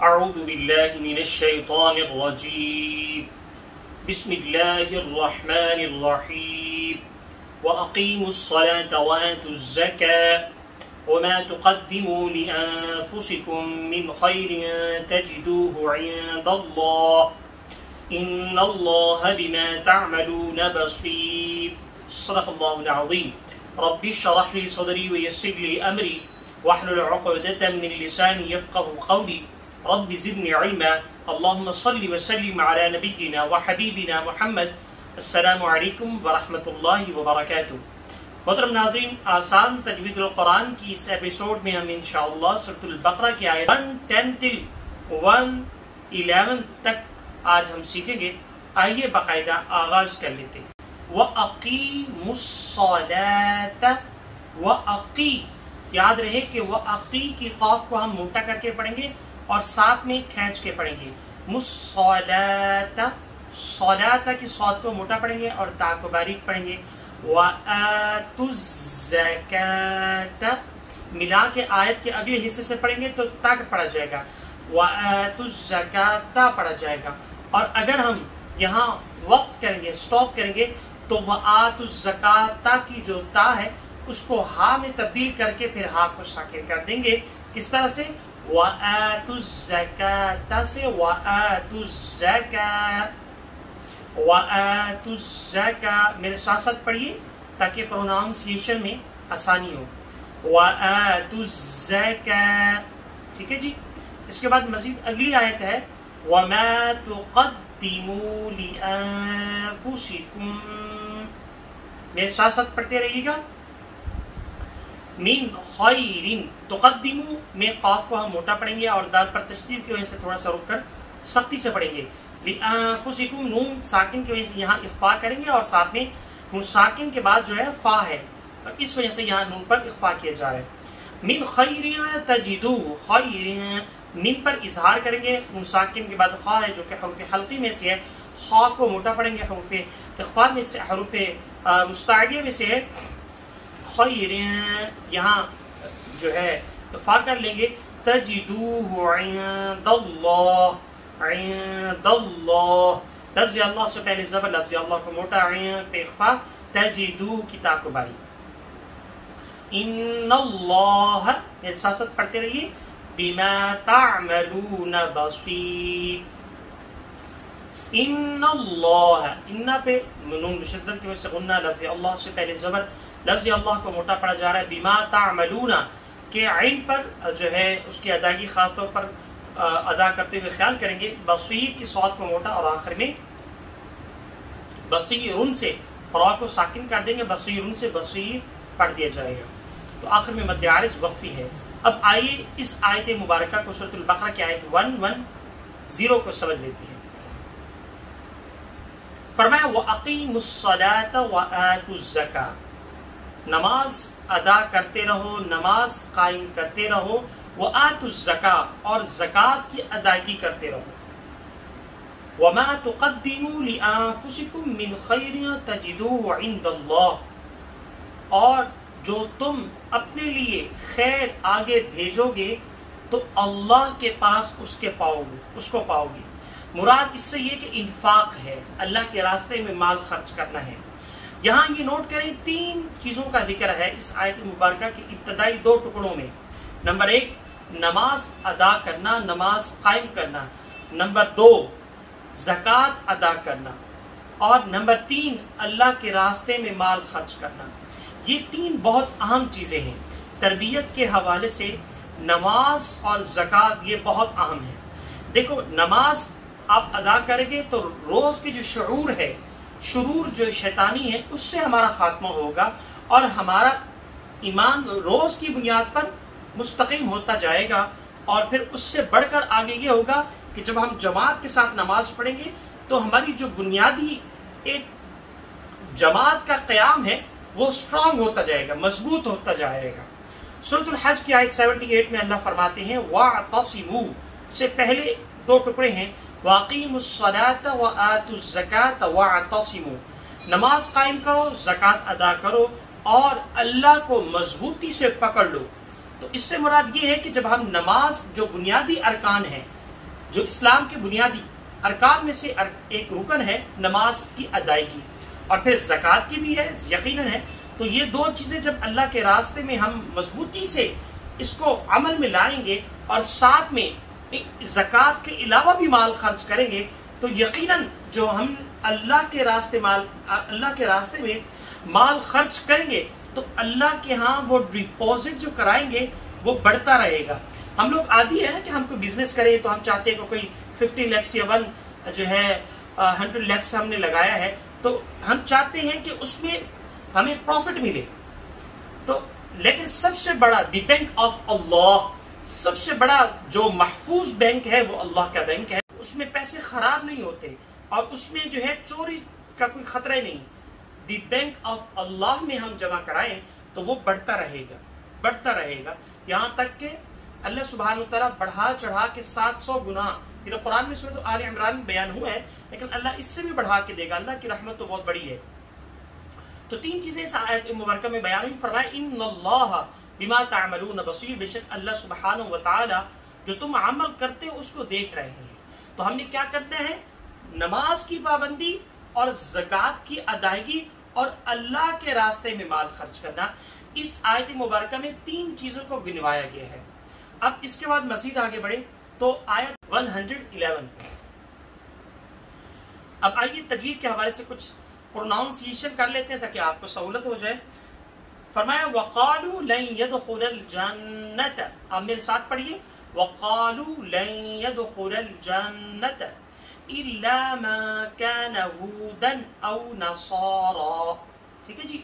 اعوذ باللہ من الشیطان الرجیم بسم اللہ الرحمن الرحیم وَأَقِيمُوا الصَّلَاةَ وَآتُوا الزَّكَاةَ وَمَا تُقَدِّمُوا لِأَنفُسِكُم مِّنْ خَيْرٍ تَجِدُوهُ عِندَ اللَّهِ إِنَّ اللَّهَ بِمَا تَعْمَلُونَ بَصِيرٌ صدق اللہ العظیم. رب اشرح لي صدری ويسر لي امری واحلل عقدة من لسانی يفقهوا قولی. رب زدنی علما. اللهم صل وسلم على نبینا وحبیبنا محمد. السلام علیکم ورحمۃ اللہ وبرکاتہ. محترم ناظرین، آسان تجوید القرآن کی اس ایپیسوڈ میں ہم انشاءاللہ سورۃ البقرہ کی آیت 110 til 111 تک آج ہم سیکھیں گے. آئیے باقاعدہ آغاز کر لیتے ہیں. وَأَقِيمُوا الصَّلَاةَ وَأَقِي، یاد رہے کہ وَأَقِي کی قاف کو ہم موٹا کر کے پڑھیں گے اور ساتھ میں کھینچ کے پڑھیں گے. مُصَّلَاةَ، صلاة کی صاد کو موٹا پڑھیں گے اور تا کو باریک پڑھیں گے. وَآتُوا الزَّكَاةَ، ملا کے آیت کے اگلے حصے سے پڑھیں گے تو تا پڑھا جائے گا. وَآتُوا الزَّكَاةَ پڑھا جائے گا. اور اگر ہم یہاں وقت کریں گے، سٹاپ کریں گے، تو وَآتُوا الزَّكَاةَ کی جو تا ہے اس کو ہا میں تبدیل کر کے پھر ہا کو ساکن کر دیں گے. کس طرح سے؟ وَآتُوا الزَّكَاةَ سے وَآتُوا الزَّكَاةَ، وَآتُوا الزَّكَاةَ. میرے ساتھ ساتھ پڑھیے تاکہ پروناؤنسیشن میں آسانی ہو. وَآتُوا الزَّكَاةَ، ٹھیک ہے جی. اس کے بعد مزید اگلی آیت ہے وَمَا تُقَدِّمُوا لِأَنفُسِكُم، میرے ساتھ ساتھ پڑھتے رہیے گا. من خیرن، تقدمو میں قاف کو ہم موٹا پڑھیں گے اور دال پر تشدید کی وجہ سے تھوڑا سا رک کر سختی سے پڑھیں گے. لِأَنفُسِكُم، نون ساکن کی وجہ سے یہاں اخفا کریں گے اور ساتھ میں نون ساکن کے بعد جو ہے فا ہے اور اس وجہ سے یہاں نون پر اخفا کیا جا رہا ہے. من خیر تجدو، خیر من پر اظہار کریں گے. نون ساکن کے بعد خا ہے جو کہ حروف حلقی میں سے ہے. خا کو موٹا پڑھیں گے، حروف اخفا میں سے، حروف مستعلیہ میں سے ہے. خیر یہاں جو ہے اخفا کر لیں گے. تجدوہ عند اللہ، عند اللہ، لفظ اللہ سے پہلے زبر، لفظ اللہ کو موٹا، عین پہ اخفا، تجدو کی تا کو باری. ان اللہ، میرے ساتھ ساتھ پڑھتے رہیے، بما تعملون بصیر. ان اللہ، ان پہ نون مشدد کی وجہ سے غنہ، لفظ اللہ سے پہلے زبر، لفظ اللہ کو موٹا پڑھا جا رہا ہے. بما تعملون کے عین پر جو ہے اس کی ادائیگی خاص طور پر ادا کرتے ہوئے خیال کریں گے. بصیر کی صاد کو موٹا اور آخر میں بصیرن سے را کو ساکن کر دیں گے. بصیرن سے بصیر پڑھ دیا جائے گا. تو آخر میں مد عارض وقفی ہے. اب آئیے اس آیت مبارکہ کو سورۃ البقرہ کی آیت 110 کو سمجھ لیتے ہیں. فرمایا وَأَقِيمُوا الصَّلَاةَ وَآتُوا الزَّكَاةَ، نماز ادا کرتے رہو، نماز قائم کرتے رہو. وَآتُوا الزَّكَاةَ، اور زکوٰۃ کی ادائیگی کرتے رہو. وَمَا تُقَدِّمُوا لِأَنفُسِكُم مِّنْ خَيْرٍ تَجِدُوهُ عِندَ اللَّهِ، اور جو تم اپنے لیے خیر آگے بھیجو گے تو اللہ کے پاس اس کو پاؤ گے. مراد اس سے یہ کہ انفاق ہے، اللہ کے راستے میں مال خرچ کرنا ہے. یہاں یہ نوٹ کریں 3 چیزوں کا ذکر ہے اس آیت مبارکہ کے ابتدائی 2 ٹکڑوں میں. نمبر 1 نماز ادا کرنا، نماز قائم کرنا. نمبر 2 زکوٰۃ ادا کرنا. اور نمبر 3 اللہ کے راستے میں مال خرچ کرنا. یہ 3 بہت اہم چیزیں ہیں. تربیت کے حوالے سے نماز اور زکوٰۃ یہ بہت اہم ہے. دیکھو نماز آپ ادا کریں گے تو روز کے جو شرور جو شیطانی ہے اس سے ہمارا خاتمہ ہوگا اور ہمارا ایمان روز کی بنیاد پر مستقیم ہوتا جائے گا. اور پھر اس سے بڑھ کر آگے یہ ہوگا کہ جب ہم جماعت کے ساتھ نماز پڑھیں گے تو ہماری جو بنیادی ایک جماعت کا قیام ہے وہ اسٹرانگ ہوتا جائے گا، مضبوط ہوتا جائے گا. سورۃ الحج کی آیت 78 میں اللہ فرماتے ہیں وَاعْتَصِمُوا سے پہلے 2 ٹکڑے ہیں. وَأَقِيمُوا الصَّلَاةَ وَآتُوا الزَّكَاةَ وَاعْتَصِمُوا، نماز قائم کرو، زکوٰۃ ادا کرو اور اللہ کو مضبوطی سے پکڑ لو. تو اس سے مراد یہ ہے کہ جب ہم نماز جو بنیادی ارکان ہیں جو اسلام کے بنیادی ارکان میں سے ایک رکن ہے نماز کی ادائیگی، اور پھر زکوٰۃ کی بھی ہے یقیناً ہے. تو یہ دو چیزیں جب اللہ کے راستے میں ہم مضبوطی سے اس کو عمل میں لائیں گے اور ساتھ میں زکوٰۃ کے علاوہ بھی مال خرچ کریں گے، تو یقیناً جو ہم اللہ کے راستے میں مال خرچ کریں گے تو اللہ کے ہاں وہ ڈپازٹ جو کرائیں گے وہ بڑھتا رہے گا. ہم لوگ عادی ہے نا کہ ہم کوئی بزنس کریں تو ہم چاہتے ہیں کہ کوئی 50 lakhs یا 100 lakhs ہم نے لگایا ہے تو ہم چاہتے ہیں کہ اس میں ہمیں پروفٹ ملے. تو لیکن سب سے بڑا دی بینک آف اللہ، سب سے بڑا جو محفوظ بینک ہے وہ اللہ کا بینک ہے. اس میں پیسے خراب نہیں ہوتے اور اس میں جو ہے چوری کا کوئی خطرہ نہیں. دی بینک آف اللہ میں ہم جمع کرائیں تو وہ بڑھتا رہے گا یہاں تک کہ اللہ سبحانہ وتعالیٰ بڑھا چڑھا کے 700 گنا، یہ تو قرآن میں سورۃ آل عمران میں بیان ہوا ہے، لیکن اللہ اس سے بھی بڑھا کے دے گا. اللہ کی رحمت تو بہت بڑی ہے. تو 3 چیزیں اس آیت مبارکہ میں بیان ہوئی. فرمایا ان اللہ بما تعملون بصیر، بے شک اللہ سبحانہ وتعالی جو تم عمل کرتے ہو اس کو دیکھ رہے ہیں. تو ہم نے کیا کرنا ہے؟ نماز کی پابندی اور زکوٰۃ کی ادائیگی اور اللہ کے راستے میں مال خرچ کرنا. اس آیت مبارکہ میں 3 چیزوں کو گنوایا گیا ہے. اب اس کے بعد مزید آگے بڑھیں تو آیت 111. اب آئیے تجوید کے حوالے سے کچھ پروناؤنسیشن کر لیتے ہیں تاکہ آپ کو سہولت ہو جائے. فرمایا وَقَالُوا لَن يَدْخُلَ الْجَنَّةَ. آپ میرے ساتھ پڑھیے وَقَالُوا لَن يَدْخُلَ الْجَنَّةَ إِلَّا مَا كَانَ هُودًا أَوْ نَصَارًا. ٹھیک ہے جی.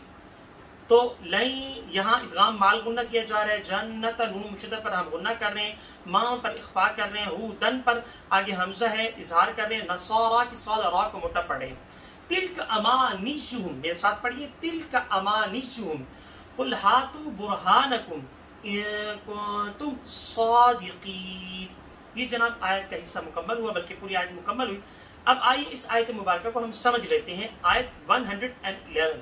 تو لَن یہاں ادغام مال غنہ کیا جا رہا ہے، جنت نون مشدہ پر ہم غنہ کر رہے ہیں، ماں پر اخفا کر رہے ہیں، ہودن پر آگے حمزہ ہے اظہار کر رہے ہیں، نصارا کی صاد اور را کو موٹا پڑھ رہے ہیں. تلک امانیہم، میرے ساتھ پڑھیے تلک امانیہم قل ہاتوا برہانکم ان کنتم صادقین. یہ جناب آیت کا حصہ مکمل ہوا، بلکہ پوری آیت مکمل ہوئی. اب آئیے اس آیت مبارکہ کو ہم سمجھ لیتے ہیں. آیت 111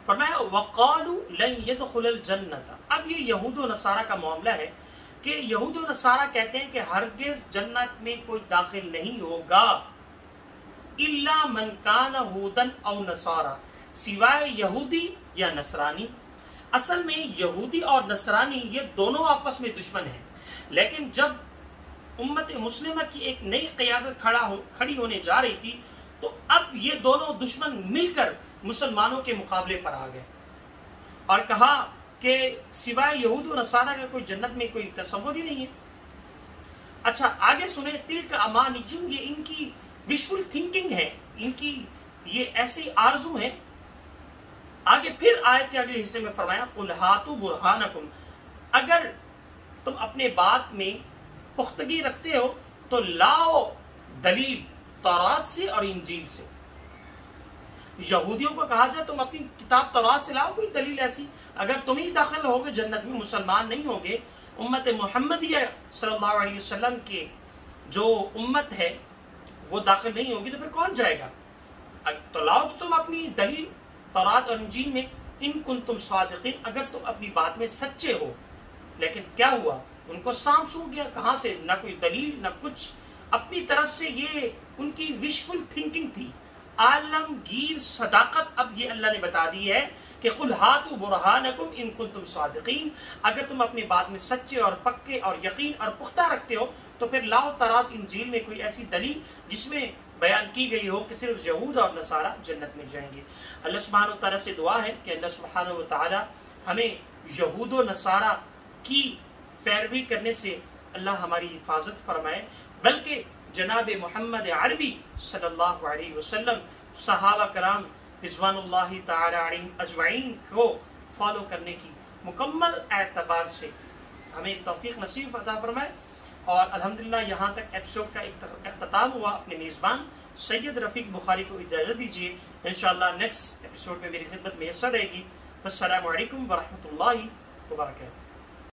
فرمایا وَقَالُوا لَن يَدْخُلَ الْجَنَّةَ. اب یہ یہود و نصارہ کا معاملہ ہے کہ یہود و نصارہ کہتے ہیں کہ ہرگز جنت میں کوئی داخل نہیں ہوگا إِلَّا مَنْ كَانَ هُودًا أَوْ نَصَارًا، سوائے یہودی یا نصرانی. اصل میں یہودی اور نصرانی یہ دونوں آپس میں دشمن ہیں، لیکن جب امت مسلمہ کی ایک نئی قیادت کھڑی ہونے جا رہی تھی تو اب یہ دونوں دشمن مل کر مسلمانوں کے مقابلے پر آ گئے اور کہا کہ سوائے یہود و نصارہ کا کوئی جنت میں کوئی تصور ہی نہیں ہے. اچھا آگے سنیں تلک امانیہم، یہ ان کی وشفل تھنکنگ ہے، ان کی یہ ایسی آرزو ہے. آگے پھر آیت کے اگلے حصے میں فرمایا قل ہاتوا برہانکم، اگر تم اپنے بات میں پختگی رکھتے ہو تو لاؤ دلیل تورات سے اور انجیل سے. یہودیوں کو کہا جائے تم اپنی کتاب تورات سے لاؤ کوئی دلیل ایسی. اگر تم ہی داخل ہوگے جنت میں، مسلمان نہیں ہوگے، امت محمدیہ صلی اللہ علیہ وسلم کے جو امت ہے وہ داخل نہیں ہوگی تو پھر کون جائے گا؟ تو لاؤ تو تم اپنی دلیل تورات اور انجیل میں ان کنتم صادقین، اگر تم اپنی بات میں سچے ہو. لیکن کیا ہوا؟ ان کو سانپ سو گیا. کہاں سے؟ نہ کوئی دلیل نہ کچھ، اپنی طرف سے یہ ان کی وشفل تھنکنگ تھی. عالمگیر صداقت اب یہ اللہ نے بتا دی ہے کہ قل ہاتوا برہانکم ان کنتم صادقین، اگر تم اپنی بات میں سچے اور پکے اور یقین اور پختہ رکھتے ہو تو پھر لاؤ تورات انجیل میں کوئی ایسی دلیل جس میں بیان کی گئی ہو کہ صرف یہود اور نصارہ جنت میں جائیں گے. اللہ سبحانہ وتعالیٰ سے دعا ہے کہ اللہ سبحانہ وتعالیٰ ہمیں یہود و نصارہ کی پیروی کرنے سے اللہ ہماری حفاظت فرمائے، بلکہ جناب محمد عربی صلی اللہ علیہ وسلم، صحابہ کرام رضوان اللہ تعالی علیہم اجمعین کو فالو کرنے کی مکمل اعتبار سے ہمیں توفیق نصیب عطا فرمائے. اور الحمدللہ یہاں تک ایپیسوڈ کا اختتام ہوا. اپنے میزبان سید رفیق بخاری کو اجازت دیجیے، انشاءاللہ نیکسٹ ایپیسوڈ میں میری خدمت میسر رہے گی. السلام علیکم ورحمۃ اللہ وبرکاتہ.